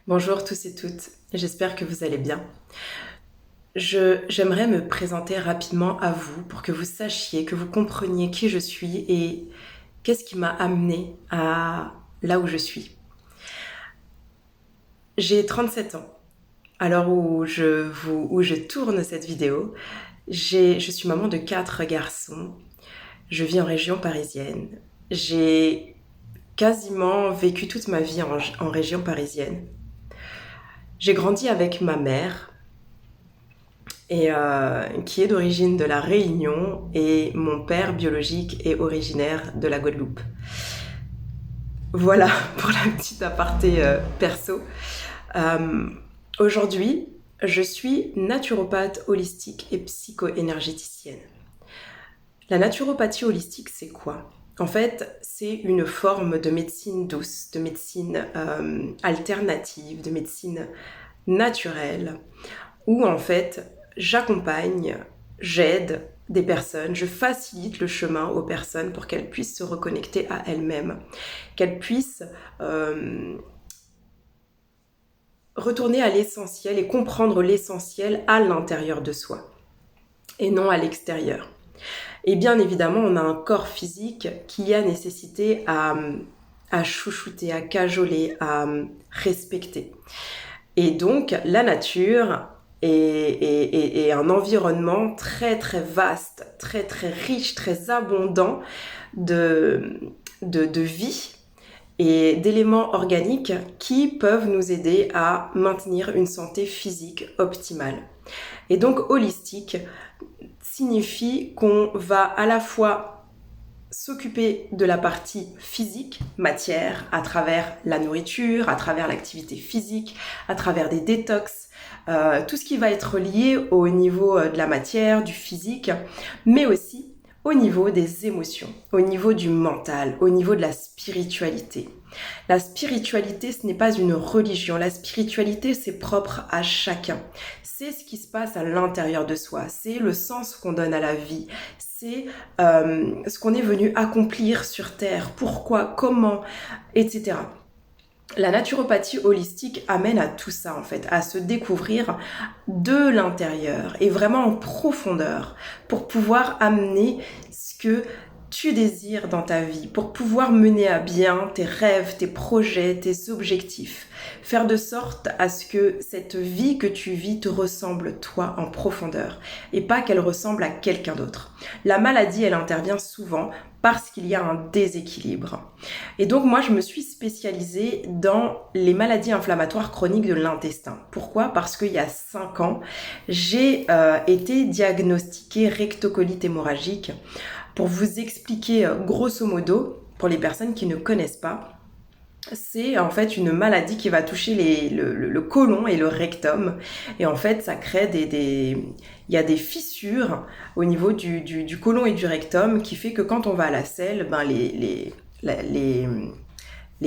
Bonjour tous et toutes, j'espère que vous allez bien. J'aimerais me présenter rapidement à vous pour que vous sachiez, que vous compreniez qui je suis et qu'est-ce qui m'a amené à là où je suis. J'ai 37 ans. À l'heure où je tourne cette vidéo, je suis maman de 4 garçons. Je vis en région parisienne. J'ai quasiment vécu toute ma vie en région parisienne. J'ai grandi avec ma mère, qui est d'origine de la Réunion, et mon père biologique est originaire de la Guadeloupe. Voilà pour la petite aparté perso. Euh, Aujourd'hui, je suis naturopathe holistique et psycho-énergéticienne. La naturopathie holistique, c'est quoi? En fait, c'est une forme de médecine douce, de médecine alternative, de médecine naturelle, où en fait, j'accompagne, j'aide des personnes, je facilite le chemin aux personnes pour qu'elles puissent se reconnecter à elles-mêmes, qu'elles puissent retourner à l'essentiel et comprendre l'essentiel à l'intérieur de soi et non à l'extérieur. Et bien évidemment, on a un corps physique qui a nécessité à chouchouter, à cajoler, à respecter. Et donc, la nature est un environnement très très vaste, très très riche, très abondant de vie et d'éléments organiques qui peuvent nous aider à maintenir une santé physique optimale. Et donc, holistique signifie qu'on va à la fois s'occuper de la partie physique, matière, à travers la nourriture, à travers l'activité physique, à travers des détox, tout ce qui va être lié au niveau de la matière, du physique, mais aussi au niveau des émotions, au niveau du mental, au niveau de la spiritualité. La spiritualité, ce n'est pas une religion. La spiritualité, c'est propre à chacun. C'est ce qui se passe à l'intérieur de soi. C'est le sens qu'on donne à la vie. C'est ce qu'on est venu accomplir sur Terre. Pourquoi, comment, etc. La naturopathie holistique amène à tout ça en fait, à se découvrir de l'intérieur et vraiment en profondeur pour pouvoir amener ce que tu désires dans ta vie, pour pouvoir mener à bien tes rêves, tes projets, tes objectifs. Faire de sorte à ce que cette vie que tu vis te ressemble toi en profondeur et pas qu'elle ressemble à quelqu'un d'autre. La maladie, elle intervient souvent parce qu'il y a un déséquilibre. Et donc moi, je me suis spécialisée dans les maladies inflammatoires chroniques de l'intestin. Pourquoi? Parce qu'il y a 5 ans, j'ai été diagnostiquée rectocolite hémorragique. Pour vous expliquer grosso modo, pour les personnes qui ne connaissent pas, c'est en fait une maladie qui va toucher le côlon et le rectum. Et en fait, ça crée il y a des fissures au niveau du côlon et du rectum qui fait que quand on va à la selle, ben les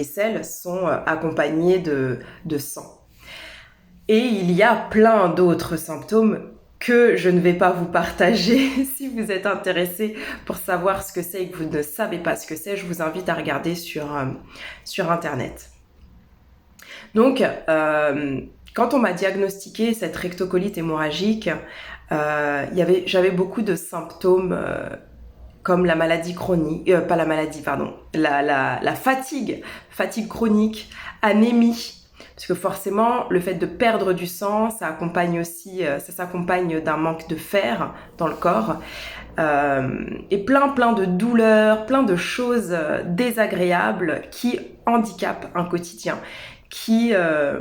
selles sont accompagnées de sang. Et il y a plein d'autres symptômes que je ne vais pas vous partager. Si vous êtes intéressé pour savoir ce que c'est et que vous ne savez pas ce que c'est, je vous invite à regarder sur Internet. Donc, quand on m'a diagnostiqué cette rectocolite hémorragique, j'avais beaucoup de symptômes comme la maladie chronique, pas la maladie, pardon, la fatigue chronique, anémie. Parce que forcément, le fait de perdre du sang, ça s'accompagne d'un manque de fer dans le corps. Et plein de douleurs, plein de choses désagréables qui handicapent un quotidien, qui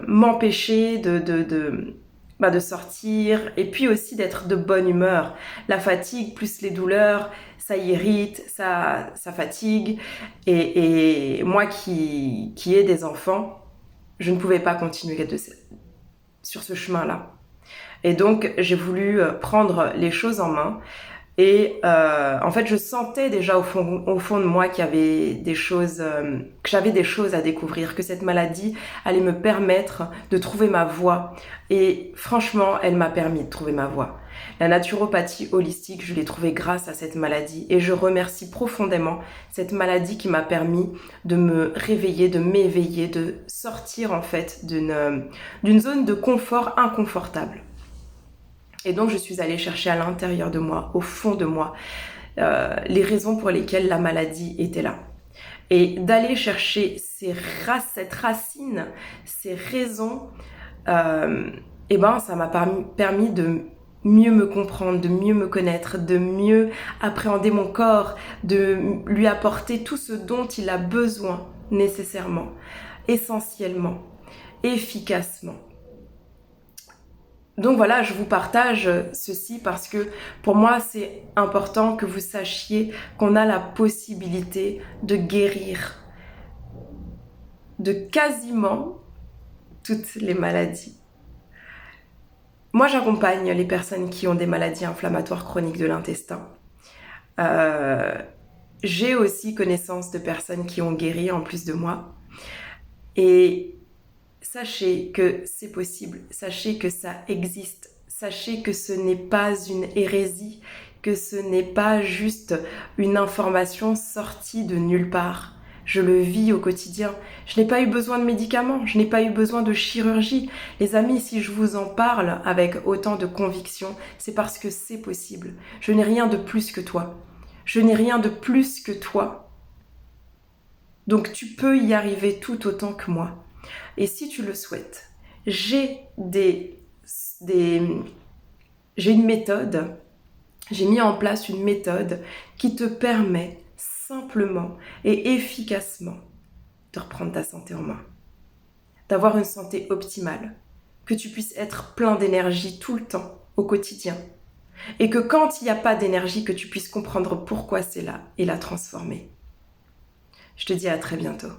m'empêchaient de sortir et puis aussi d'être de bonne humeur. La fatigue plus les douleurs, ça irrite, ça fatigue. Et moi qui ai des enfants, je ne pouvais pas continuer sur ce chemin-là. Et donc, j'ai voulu prendre les choses en main Et en fait, je sentais déjà au fond de moi qu'il y avait des choses, que j'avais des choses à découvrir, que cette maladie allait me permettre de trouver ma voie. Et franchement, elle m'a permis de trouver ma voie. La naturopathie holistique, je l'ai trouvée grâce à cette maladie. Et je remercie profondément cette maladie qui m'a permis de me réveiller, de m'éveiller, de sortir en fait d'une zone de confort inconfortable. Et donc je suis allée chercher à l'intérieur de moi, au fond de moi, les raisons pour lesquelles la maladie était là. Et d'aller chercher cette racine, ces raisons, et ben ça m'a permis de mieux me comprendre, de mieux me connaître, de mieux appréhender mon corps, de lui apporter tout ce dont il a besoin nécessairement, essentiellement, efficacement. Donc voilà, je vous partage ceci parce que pour moi c'est important que vous sachiez qu'on a la possibilité de guérir de quasiment toutes les maladies. Moi j'accompagne les personnes qui ont des maladies inflammatoires chroniques de l'intestin. J'ai aussi connaissance de personnes qui ont guéri en plus de moi. Et sachez que c'est possible, sachez que ça existe, sachez que ce n'est pas une hérésie, que ce n'est pas juste une information sortie de nulle part. Je le vis au quotidien. Je n'ai pas eu besoin de médicaments, je n'ai pas eu besoin de chirurgie. Les amis, si je vous en parle avec autant de conviction, c'est parce que c'est possible. Je n'ai rien de plus que toi. Je n'ai rien de plus que toi. Donc tu peux y arriver tout autant que moi. Et si tu le souhaites, j'ai une méthode, j'ai mis en place une méthode qui te permet simplement et efficacement de reprendre ta santé en main, d'avoir une santé optimale, que tu puisses être plein d'énergie tout le temps, au quotidien, et que quand il n'y a pas d'énergie, que tu puisses comprendre pourquoi c'est là et la transformer. Je te dis à très bientôt.